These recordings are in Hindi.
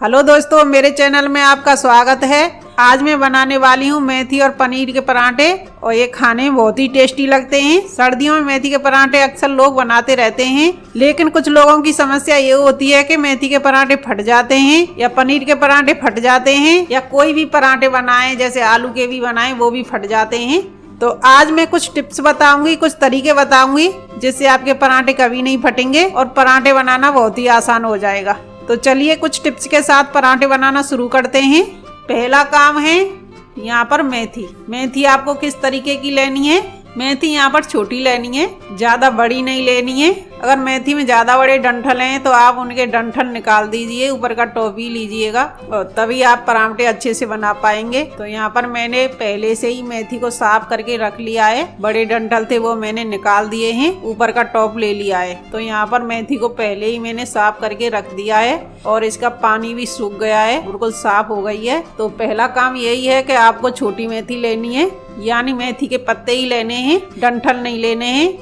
हेलो दोस्तों, मेरे चैनल में आपका स्वागत है। आज मैं बनाने वाली हूँ मेथी और पनीर के पराठे और ये खाने में बहुत ही टेस्टी लगते हैं। सर्दियों में मेथी के पराठे अक्सर लोग बनाते रहते हैं, लेकिन कुछ लोगों की समस्या ये होती है कि मेथी के पराठे फट जाते हैं या पनीर के पराठे फट जाते हैं या कोई भी पराठे बनाएं जैसे आलू के भी बनाएं वो भी फट जाते हैं। तो आज मैं कुछ टिप्स बताऊंगी, कुछ तरीके बताऊंगी जिससे आपके पराठे कभी नहीं फटेंगे और पराठे बनाना बहुत ही आसान हो जाएगा। तो चलिए कुछ टिप्स के साथ पराठे बनाना शुरू करते हैं। पहला काम है यहाँ पर मेथी आपको किस तरीके की लेनी है। मेथी यहाँ पर छोटी लेनी है, ज्यादा बड़ी नहीं लेनी है। अगर मेथी में ज्यादा बड़े डंठल हैं तो आप उनके डंठल निकाल दीजिए, ऊपर का टॉपी लीजिएगा और तभी आप पराठे अच्छे से बना पाएंगे। तो यहाँ पर मैंने पहले से ही मेथी को साफ करके रख लिया है। बड़े डंठल थे वो मैंने निकाल दिए हैं, ऊपर का टॉप ले लिया है। तो यहाँ पर मेथी को पहले ही मैंने साफ करके रख दिया है और इसका पानी भी सूख गया है, बिल्कुल साफ हो गई है। तो पहला काम यही है कि आपको छोटी मेथी लेनी है, यानी मेथी के पत्ते ही लेने हैं, डंठल नहीं लेने हैं।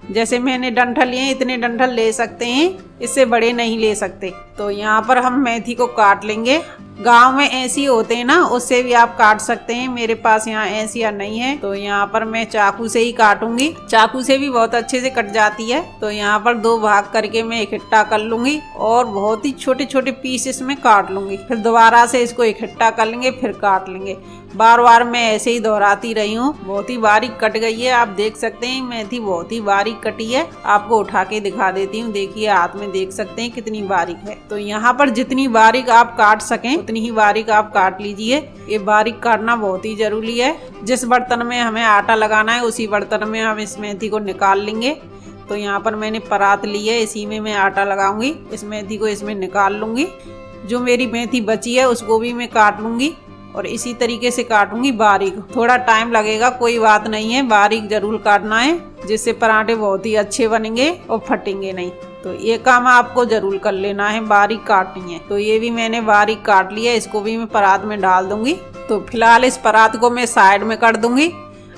जैसे मैंने डंठल लिए इतने डंठल ले सकते हैं, इससे बड़े नहीं ले सकते। तो यहाँ पर हम मेथी को काट लेंगे। गांव में ऐसी होते हैं ना, उससे भी आप काट सकते हैं। मेरे पास यहाँ ऐसी नहीं है तो यहाँ पर मैं चाकू से ही काटूंगी। चाकू से भी बहुत अच्छे से कट जाती है। तो यहाँ पर दो भाग करके मैं इकट्ठा कर लूंगी और बहुत ही छोटे छोटे पीस इसमें काट लूंगी। फिर दोबारा से इसको इकट्ठा कर लेंगे, फिर काट लेंगे। बार बार मैं ऐसे ही दोहराती रही हूँ। बहुत ही बारीक कट गई है, आप देख सकते हैं मेथी बहुत ही बारीक कटी है। आपको उठा के दिखा देती हूँ, देखिए हाथ में देख सकते हैं कितनी बारीक है। तो यहाँ पर जितनी बारीक आप काट सकें उतनी ही बारीक आप काट लीजिए। ये बारीक काटना बहुत ही जरूरी है। जिस बर्तन में हमें आटा लगाना है उसी बर्तन में हम इस मेथी को निकाल लेंगे। तो यहाँ पर मैंने परात ली है, इसी में मैं आटा लगाऊंगी। इस मेथी को इसमें निकाल लूंगी। जो मेरी मेथी बची है उसको भी मैं काट लूंगी और इसी तरीके से काटूंगी बारीक। थोड़ा टाइम लगेगा, कोई बात नहीं है, बारीक जरूर काटना है जिससे पराठे बहुत ही अच्छे बनेंगे और फटेंगे नहीं। तो ये काम आपको जरूर कर लेना है, बारीक काटनी है। तो ये भी मैंने बारीक काट लिया, इसको भी मैं परात में डाल दूंगी। तो फिलहाल इस परात को मैं साइड में कर दूंगी।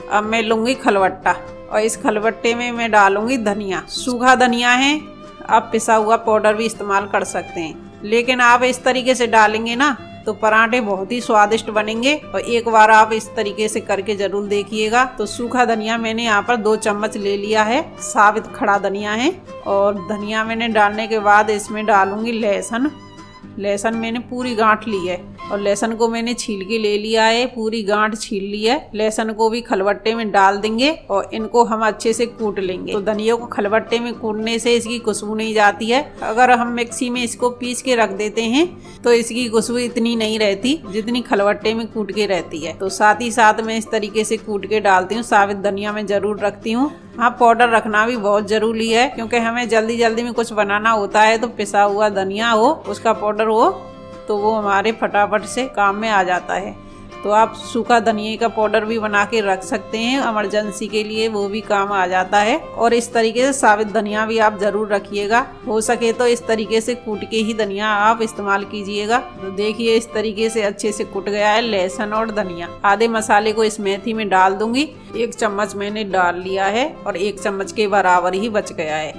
अब मैं लूंगी खलबट्टा और इस खलबट्टे में मैं डालूंगी धनिया। सूखा धनिया है, आप पिसा हुआ पाउडर भी इस्तेमाल कर सकते हैं, लेकिन आप इस तरीके से डालेंगे ना तो पराठे बहुत ही स्वादिष्ट बनेंगे। और एक बार आप इस तरीके से करके जरूर देखिएगा। तो सूखा धनिया मैंने यहाँ पर 2 चम्मच ले लिया है, साबित खड़ा धनिया है। और धनिया मैंने डालने के बाद इसमें डालूंगी लहसुन मैंने पूरी गांठ ली है और लहसुन को मैंने छील के ले लिया है, पूरी गांठ छील ली है। लहसुन को भी खलबट्टे में डाल देंगे और इनको हम अच्छे से कूट लेंगे। तो धनिया को खलबट्टे में कूटने से इसकी खुशबू नहीं जाती है। अगर हम मिक्सी में इसको पीस के रख देते हैं तो इसकी खुशबू इतनी नहीं रहती जितनी खलबट्टे में कूट के रहती है। तो साथ ही साथ मैं इस तरीके से कूट के डालती हूँ। साबित धनिया मैं जरूर रखती हूँ। हाँ, पाउडर रखना भी बहुत जरूरी है क्योंकि हमें जल्दी जल्दी में कुछ बनाना होता है। तो पिसा हुआ धनिया हो, उसका पाउडर हो तो वो हमारे फटाफट से काम में आ जाता है। तो आप सूखा धनिया का पाउडर भी बना के रख सकते हैं, इमरजेंसी के लिए वो भी काम आ जाता है। और इस तरीके से साबित धनिया भी आप जरूर रखिएगा। हो सके तो इस तरीके से कूट के ही धनिया आप इस्तेमाल कीजिएगा। तो देखिए इस तरीके से अच्छे से कूट गया है लहसुन और धनिया। आधे मसाले को इस मेथी में डाल दूंगी। 1 चम्मच मैंने डाल लिया है और 1 चम्मच के बराबर ही बच गया है।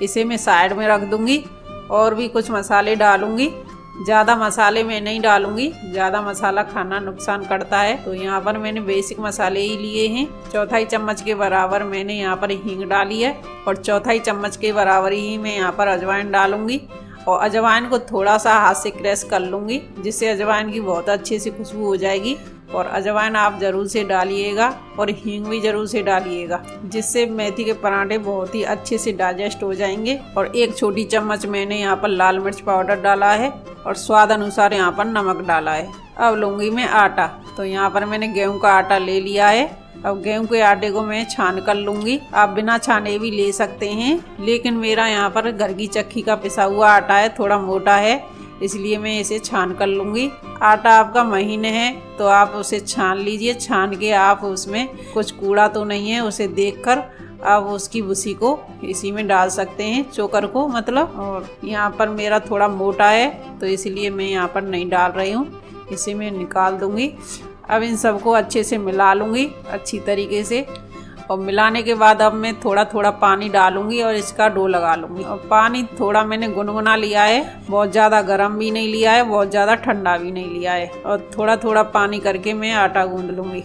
इसे मैं साइड में रख दूंगी और भी कुछ मसाले डालूंगी। ज़्यादा मसाले मैं नहीं डालूंगी, ज़्यादा मसाला खाना नुकसान करता है। तो यहाँ पर मैंने बेसिक मसाले ही लिए हैं। 1/4 चम्मच के बराबर मैंने यहाँ पर हींग डाली है और 1/4 चम्मच के बराबर ही मैं यहाँ पर अजवाइन डालूंगी। और अजवाइन को थोड़ा सा हाथ से क्रश कर लूँगी जिससे अजवाइन की बहुत अच्छी सी खुशबू हो जाएगी। और अजवाइन आप जरूर से डालिएगा और हींग भी जरूर से डालिएगा जिससे मेथी के पराठे बहुत ही अच्छे से डाइजेस्ट हो जाएंगे। और 1 छोटी चम्मच मैंने यहाँ पर लाल मिर्च पाउडर डाला है और स्वाद अनुसार यहाँ पर नमक डाला है। अब लूँगी मैं आटा। तो यहाँ पर मैंने गेहूं का आटा ले लिया है। अब गेहूं के आटे को मैं छान कर लूँगी। आप बिना छाने भी ले सकते हैं, लेकिन मेरा यहाँ पर घर की चक्की का पिसा हुआ आटा है, थोड़ा मोटा है, इसलिए मैं इसे छान कर लूँगी। आटा आपका महीन है तो आप उसे छान लीजिए। छान के आप उसमें कुछ कूड़ा तो नहीं है उसे देखकर आप उसकी भूसी को इसी में डाल सकते हैं, चोकर को मतलब। और यहाँ पर मेरा थोड़ा मोटा है तो इसलिए मैं यहाँ पर नहीं डाल रही हूँ, इसे मैं निकाल दूँगी। अब इन सबको अच्छे से मिला लूँगी अच्छी तरीके से। और मिलाने के बाद अब मैं थोड़ा थोड़ा पानी डालूंगी और इसका डो लगा लूंगी। और पानी थोड़ा मैंने गुनगुना लिया है, बहुत ज़्यादा गर्म भी नहीं लिया है, बहुत ज़्यादा ठंडा भी नहीं लिया है। और थोड़ा थोड़ा पानी करके मैं आटा गूंद लूंगी।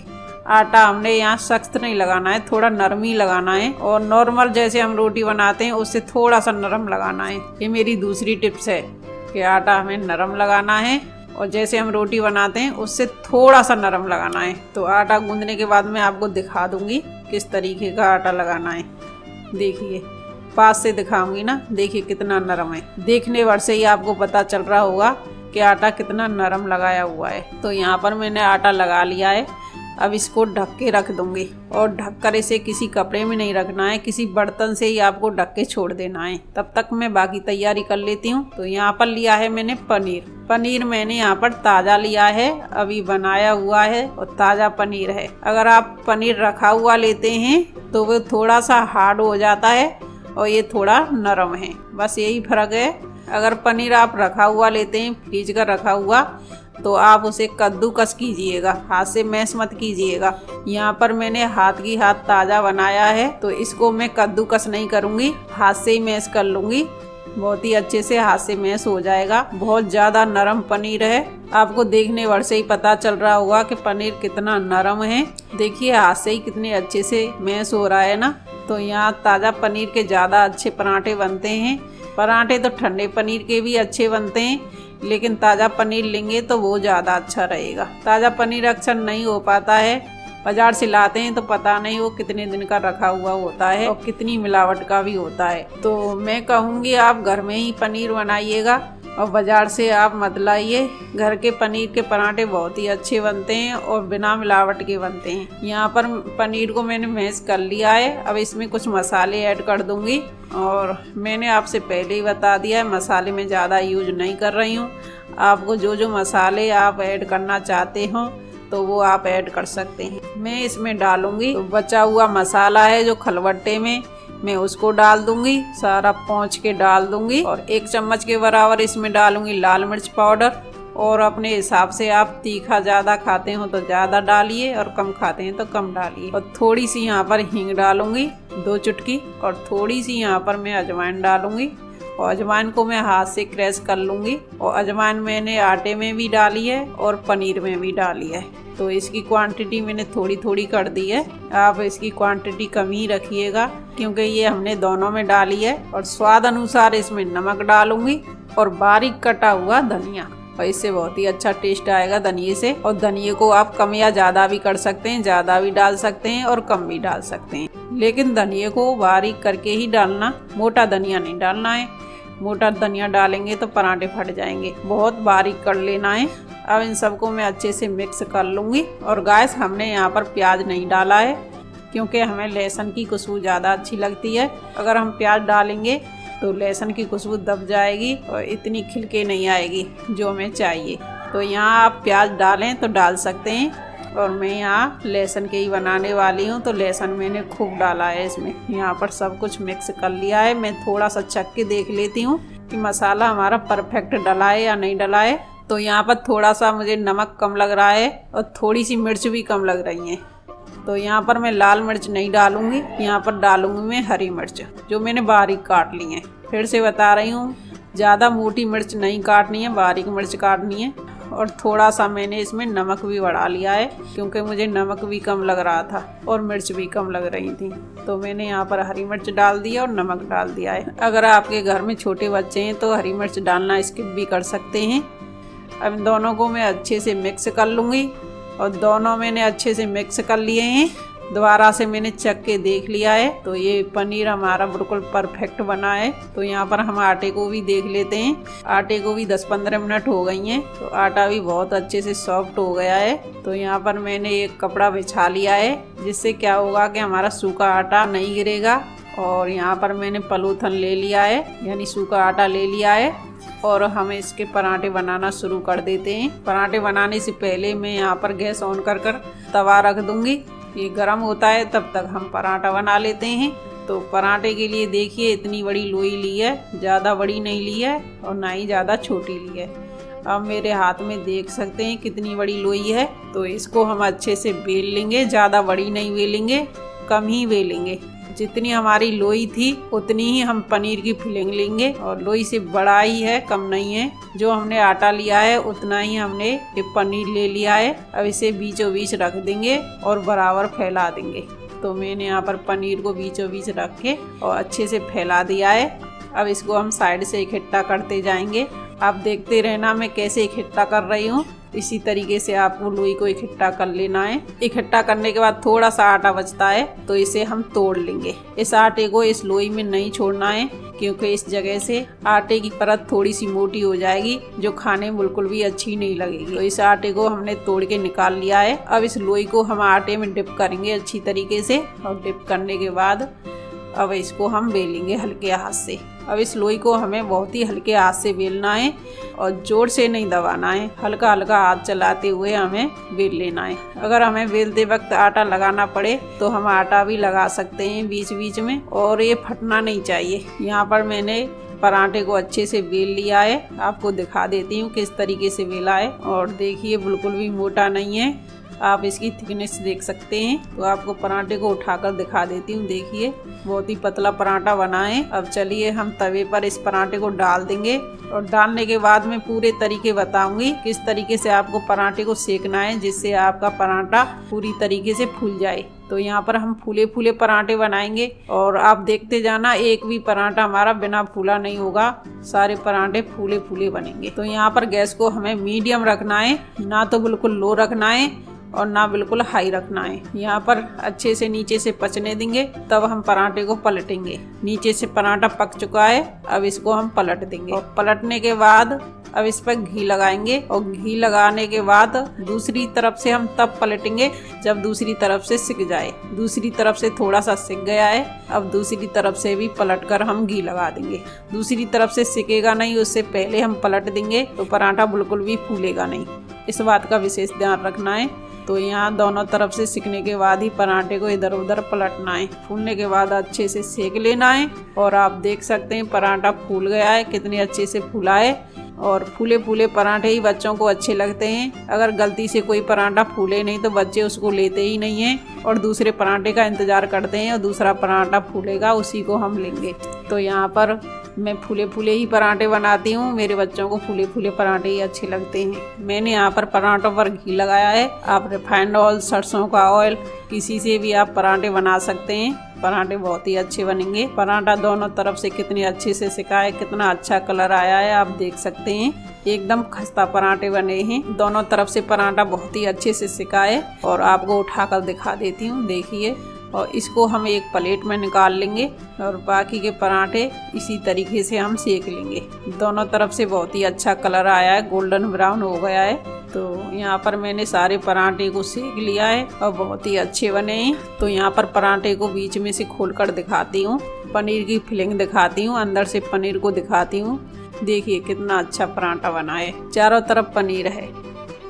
आटा हमने यहाँ सख्त नहीं लगाना है, थोड़ा नरम ही लगाना है। और नॉर्मल जैसे हम रोटी बनाते हैं उससे थोड़ा सा नरम लगाना है। ये मेरी दूसरी टिप्स है कि आटा हमें नरम लगाना है और जैसे हम रोटी बनाते हैं उससे थोड़ा सा नरम लगाना है। तो आटा गूंदने के बाद मैं आपको दिखा दूंगी किस तरीके का आटा लगाना है। देखिए पास से दिखाऊंगी ना, देखिए कितना नरम है। देखने भर से ही आपको पता चल रहा होगा कि आटा कितना नरम लगाया हुआ है। तो यहाँ पर मैंने आटा लगा लिया है। अब इसको ढक के रख दूंगी और ढककर इसे किसी कपड़े में नहीं रखना है, किसी बर्तन से ही आपको ढक के छोड़ देना है। तब तक मैं बाकी तैयारी कर लेती हूँ। तो यहाँ पर लिया है मैंने पनीर मैंने यहाँ पर ताज़ा लिया है, अभी बनाया हुआ है और ताज़ा पनीर है। अगर आप पनीर रखा हुआ लेते हैं तो वो थोड़ा सा हार्ड हो जाता है और ये थोड़ा नरम है, बस यही फर्क है। अगर पनीर आप रखा हुआ लेते हैं, फ्रीज कर रखा हुआ, तो आप उसे कद्दूकस कीजिएगा, हाथ से मैश मत कीजिएगा। यहाँ पर मैंने हाथ की हाथ ताज़ा बनाया है तो इसको मैं कद्दूकस नहीं करूँगी, हाथ से ही मैश कर लूँगी। बहुत ही अच्छे से हाथ से मैश हो जाएगा। बहुत ज़्यादा नरम पनीर है, आपको देखने भर से ही पता चल रहा होगा कि पनीर कितना नरम है। देखिए हाथ से ही कितने अच्छे से मैश हो रहा है ना। तो यहाँ ताज़ा पनीर के ज़्यादा अच्छे पराठे बनते हैं। पराठे तो ठंडे पनीर के भी अच्छे बनते हैं, लेकिन ताज़ा पनीर लेंगे तो वो ज़्यादा अच्छा रहेगा। ताज़ा पनीर अक्सर नहीं हो पाता है, बाजार से लाते हैं तो पता नहीं वो कितने दिन का रखा हुआ होता है और कितनी मिलावट का भी होता है। तो मैं कहूँगी आप घर में ही पनीर बनाइएगा और बाज़ार से आप मत लाइए। घर के पनीर के पराठे बहुत ही अच्छे बनते हैं और बिना मिलावट के बनते हैं। यहाँ पर पनीर को मैंने मैश कर लिया है। अब इसमें कुछ मसाले ऐड कर दूँगी और मैंने आपसे पहले ही बता दिया है मसाले में ज़्यादा यूज नहीं कर रही हूँ। आपको जो जो मसाले आप ऐड करना चाहते हो तो वो आप ऐड कर सकते हैं। मैं इसमें डालूँगी तो बचा हुआ मसाला है जो खलबट्टे में, मैं उसको डाल दूंगी, सारा पोंछ के डाल दूंगी। और 1 चम्मच के बराबर इसमें डालूंगी लाल मिर्च पाउडर। और अपने हिसाब से आप तीखा ज़्यादा खाते हो तो ज़्यादा डालिए और कम खाते हैं तो कम डालिए। और थोड़ी सी यहाँ पर हींग डालूंगी 2 चुटकी और थोड़ी सी यहाँ पर मैं अजवाइन डालूंगी। और अजवाइन को मैं हाथ से क्रैश कर लूँगी। और अजवाइन मैंने आटे में भी डाली है और पनीर में भी डाली है, तो इसकी क्वांटिटी मैंने थोड़ी थोड़ी कर दी है। आप इसकी क्वांटिटी कम ही रखिएगा क्योंकि ये हमने दोनों में डाली है। और स्वाद अनुसार इसमें नमक डालूंगी और बारीक कटा हुआ धनिया, और इससे बहुत ही अच्छा टेस्ट आएगा धनिये से। और धनिये को आप कम या ज़्यादा भी कर सकते हैं, ज़्यादा भी डाल सकते हैं और कम भी डाल सकते हैं, लेकिन धनिये को बारीक करके ही डालना, मोटा धनिया नहीं डालना है। मोटा धनिया डालेंगे तो पराठे फट जाएंगे, बहुत बारीक कर लेना है। अब इन सबको मैं अच्छे से मिक्स कर लूँगी। और गैस हमने यहाँ पर प्याज नहीं डाला है क्योंकि हमें लहसुन की खुशबू ज़्यादा अच्छी लगती है। अगर हम प्याज डालेंगे तो लहसुन की खुशबू दब जाएगी और इतनी खिलके नहीं आएगी जो हमें चाहिए। तो यहाँ आप प्याज डालें तो डाल सकते हैं। और मैं यहाँ लहसुन के ही बनाने वाली हूँ तो लहसुन मैंने खूब डाला है इसमें। यहाँ पर सब कुछ मिक्स कर लिया है। मैं थोड़ा सा चख के देख लेती हूँ कि मसाला हमारा परफेक्ट डला है या नहीं डला है। तो यहाँ पर थोड़ा सा मुझे नमक कम लग रहा है और थोड़ी सी मिर्च भी कम लग रही है। तो यहाँ पर मैं लाल मिर्च नहीं डालूंगी, यहाँ पर डालूंगी मैं हरी मिर्च जो मैंने बारीक काट ली है। फिर से बता रही हूँ, ज़्यादा मोटी मिर्च नहीं काटनी है, बारीक मिर्च काटनी है। और थोड़ा सा मैंने इसमें नमक भी बढ़ा लिया है क्योंकि मुझे नमक भी कम लग रहा था और मिर्च भी कम लग रही थी। तो मैंने यहाँ पर हरी मिर्च डाल दिया और नमक डाल दिया है। अगर आपके घर में छोटे बच्चे हैं तो हरी मिर्च डालना स्किप भी कर सकते हैं। अब इन दोनों को मैं अच्छे से मिक्स कर लूँगी। और दोनों मैंने अच्छे से मिक्स कर लिए हैं। दोबारा से मैंने चख के देख लिया है तो ये पनीर हमारा बिल्कुल परफेक्ट बना है। तो यहाँ पर हम आटे को भी देख लेते हैं। आटे को भी 10-15 मिनट हो गई हैं तो आटा भी बहुत अच्छे से सॉफ्ट हो गया है। तो यहाँ पर मैंने एक कपड़ा बिछा लिया है जिससे क्या होगा कि हमारा सूखा आटा नहीं गिरेगा। और यहाँ पर मैंने पलूथन ले लिया है, यानी सूखा आटा ले लिया है। और हम इसके पराठे बनाना शुरू कर देते हैं। पराठे बनाने से पहले मैं यहाँ पर गैस ऑन कर तवा रख दूँगी। ये गर्म होता है तब तक हम पराठा बना लेते हैं। तो पराठे के लिए देखिए इतनी बड़ी लोई ली है, ज़्यादा बड़ी नहीं ली है और ना ही ज़्यादा छोटी ली है। अब मेरे हाथ में देख सकते हैं कितनी बड़ी लोई है। तो इसको हम अच्छे से बेल लेंगे, ज़्यादा बड़ी नहीं बेलेंगे कम ही बेलेंगे। जितनी हमारी लोई थी उतनी ही हम पनीर की फिलिंग लेंगे और लोई से बड़ा ही है, कम नहीं है। जो हमने आटा लिया है उतना ही हमने ये पनीर ले लिया है। अब इसे बीचों बीच रख देंगे और बराबर फैला देंगे। तो मैंने यहाँ पर पनीर को बीचों बीच रख के और अच्छे से फैला दिया है। अब इसको हम साइड से इकट्ठा करते जाएंगे। आप देखते रहना मैं कैसे इकट्ठा कर रही हूँ। इसी तरीके से आपको लोई को इकट्ठा कर लेना है। इकट्ठा करने के बाद थोड़ा सा आटा बचता है तो इसे हम तोड़ लेंगे। इस आटे को इस लोई में नहीं छोड़ना है, क्योंकि इस जगह से आटे की परत थोड़ी सी मोटी हो जाएगी जो खाने में बिल्कुल भी अच्छी नहीं लगेगी। तो इस आटे को हमने तोड़ के निकाल लिया है। अब इस लोई को हम आटे में डिप करेंगे अच्छी तरीके से और डिप करने के बाद अब इसको हम बेलेंगे हल्के हाथ से। अब इस लोई को हमें बहुत ही हल्के हाथ से बेलना है और जोर से नहीं दबाना है। हल्का हल्का हाथ चलाते हुए हमें बेल लेना है। अगर हमें बेलते वक्त आटा लगाना पड़े तो हम आटा भी लगा सकते हैं बीच बीच में, और ये फटना नहीं चाहिए। यहाँ पर मैंने पराठे को अच्छे से बेल लिया है। आपको दिखा देती हूँ किस तरीके से बेला है। और देखिए बिल्कुल भी मोटा नहीं है, आप इसकी थिकनेस देख सकते हैं। तो आपको पराठे को उठाकर दिखा देती हूँ। देखिए बहुत ही पतला पराठा बना है। अब चलिए हम तवे पर इस पराठे को डाल देंगे और डालने के बाद मैं पूरे तरीके बताऊंगी किस तरीके से आपको पराठे को सेकना है जिससे आपका पराठा पूरी तरीके से फूल जाए। तो यहाँ पर हम फूले फूले पराठे बनाएंगे और आप देखते जाना, एक भी पराठा हमारा बिना फूला नहीं होगा, सारे पराठे फूले फूले बनेंगे। तो यहाँ पर गैस को हमें मीडियम रखना है, ना तो बिल्कुल लो रखना है और ना बिल्कुल हाई रखना है। यहाँ पर अच्छे से नीचे से पचने देंगे, तब हम पराठे को पलटेंगे। नीचे से पराठा पक चुका है, अब इसको हम पलट देंगे और पलटने के बाद अब इस पर घी लगाएंगे और घी लगाने के बाद दूसरी तरफ से हम तब पलटेंगे जब दूसरी तरफ से सिक जाए। दूसरी तरफ से थोड़ा सा सिक गया है, अब दूसरी तरफ से भी पलटकर हम घी लगा देंगे। दूसरी तरफ से सिकेगा नहीं, उससे पहले हम पलट देंगे तो पराठा बिल्कुल भी फूलेगा नहीं। इस बात का विशेष ध्यान रखना है। तो यहाँ दोनों तरफ से सिकने के बाद ही पराठे को इधर उधर पलटना है। फूलने के बाद अच्छे से सेक लेना है। और आप देख सकते हैं पराठा फूल गया है, कितने अच्छे से फूला है। और फूले फूले पराठे ही बच्चों को अच्छे लगते हैं। अगर गलती से कोई पराठा फूले नहीं तो बच्चे उसको लेते ही नहीं हैं और दूसरे पराठे का इंतजार करते हैं और दूसरा पराठा फूलेगा उसी को हम लेंगे। तो यहाँ पर मैं फूले फूले ही पराठे बनाती हूँ, मेरे बच्चों को फूले फूले पराठे ही अच्छे लगते हैं। मैंने यहाँ पर पराठों पर घी लगाया है। आप रिफाइंड ऑयल, सरसों का ऑयल, किसी से भी आप पराठे बना सकते हैं। पराठे बहुत ही अच्छे बनेंगे। पराठा दोनों तरफ से कितने अच्छे से सिका है, कितना अच्छा कलर आया है, आप देख सकते हैं। एकदम खस्ता पराठे बने हैं। दोनों तरफ से पराठा बहुत ही अच्छे से सिका है और आपको उठाकर दिखा देती हूँ। देखिए, और इसको हम एक प्लेट में निकाल लेंगे और बाकी के पराठे इसी तरीके से हम सेक लेंगे। दोनों तरफ से बहुत ही अच्छा कलर आया है, गोल्डन ब्राउन हो गया है। तो यहाँ पर मैंने सारे पराठे को सेक लिया है और बहुत ही अच्छे बने हैं। तो यहाँ पर पराठे को बीच में से खोलकर दिखाती हूँ, पनीर की फिलिंग दिखाती हूँ, अंदर से पनीर को दिखाती हूँ। देखिए कितना अच्छा पराठा बना है, चारों तरफ पनीर है,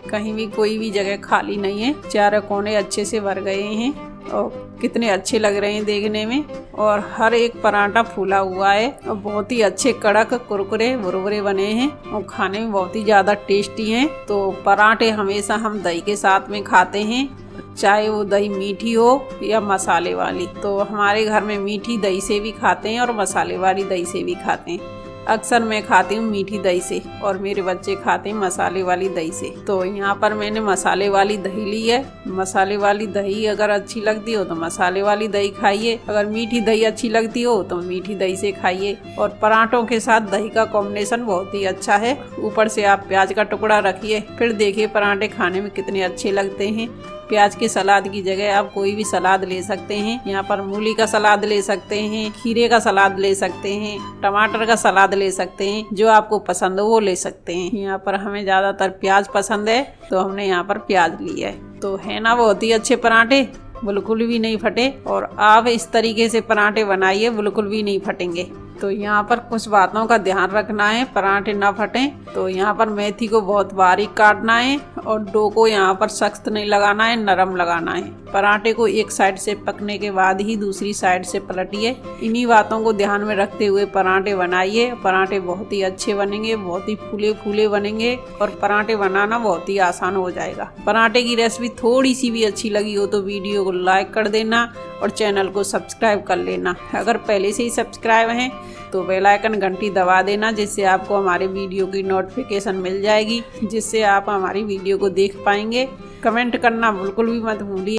कहीं भी कोई भी जगह खाली नहीं है, चारों कोने अच्छे से भर गए हैं और कितने अच्छे लग रहे हैं देखने में। और हर एक पराठा फूला हुआ है और बहुत ही अच्छे कड़क कुरकुरे मुरमुरे बने हैं और खाने में बहुत ही ज़्यादा टेस्टी हैं। तो पराठे हमेशा हम दही के साथ में खाते हैं, चाहे वो दही मीठी हो या मसाले वाली। तो हमारे घर में मीठी दही से भी खाते हैं और मसाले वाली दही से भी खाते हैं। अक्सर मैं खाती हूँ मीठी दही से और मेरे बच्चे खाते हैं मसाले वाली दही से। तो यहाँ पर मैंने मसाले वाली दही ली है। मसाले वाली दही अगर अच्छी लगती हो तो मसाले वाली दही खाइए, अगर मीठी दही अच्छी लगती हो तो मीठी दही से खाइए। और पराठों के साथ दही का कॉम्बिनेशन बहुत ही अच्छा है। ऊपर से आप प्याज का टुकड़ा रखिए, फिर देखिए पराठे खाने में कितने अच्छे लगते हैं। प्याज के सलाद की जगह आप कोई भी सलाद ले सकते हैं। यहाँ पर मूली का सलाद ले सकते हैं, खीरे का सलाद ले सकते हैं, टमाटर का सलाद ले सकते हैं, जो आपको पसंद हो वो ले सकते हैं। यहाँ पर हमें ज़्यादातर प्याज पसंद है तो हमने यहाँ पर प्याज लिया है। तो है ना बहुत ही अच्छे पराठे, बिल्कुल भी नहीं फटे। और आप इस तरीके से पराठे बनाइए, बिल्कुल भी नहीं फटेंगे। तो यहाँ पर कुछ बातों का ध्यान रखना है, पराठे ना फटें। तो यहाँ पर मेथी को बहुत बारीक काटना है और डो को यहाँ पर सख्त नहीं लगाना है, नरम लगाना है। पराठे को एक साइड से पकने के बाद ही दूसरी साइड से पलटिए। इन्हीं बातों को ध्यान में रखते हुए पराठे बनाइए। पराठे बहुत ही अच्छे बनेंगे, बहुत ही फूले फूले बनेंगे और पराठे बनाना बहुत ही आसान हो जाएगा। पराठे की रेसिपी थोड़ी सी भी अच्छी लगी हो तो वीडियो को लाइक कर देना और चैनल को सब्सक्राइब कर लेना। अगर पहले से ही सब्सक्राइब हैं तो बेल आइकन घंटी दबा देना, जिससे आपको हमारे वीडियो की नोटिफिकेशन मिल जाएगी, जिससे आप हमारी वीडियो को देख पाएंगे। कमेंट करना बिल्कुल भी मत भूलिए।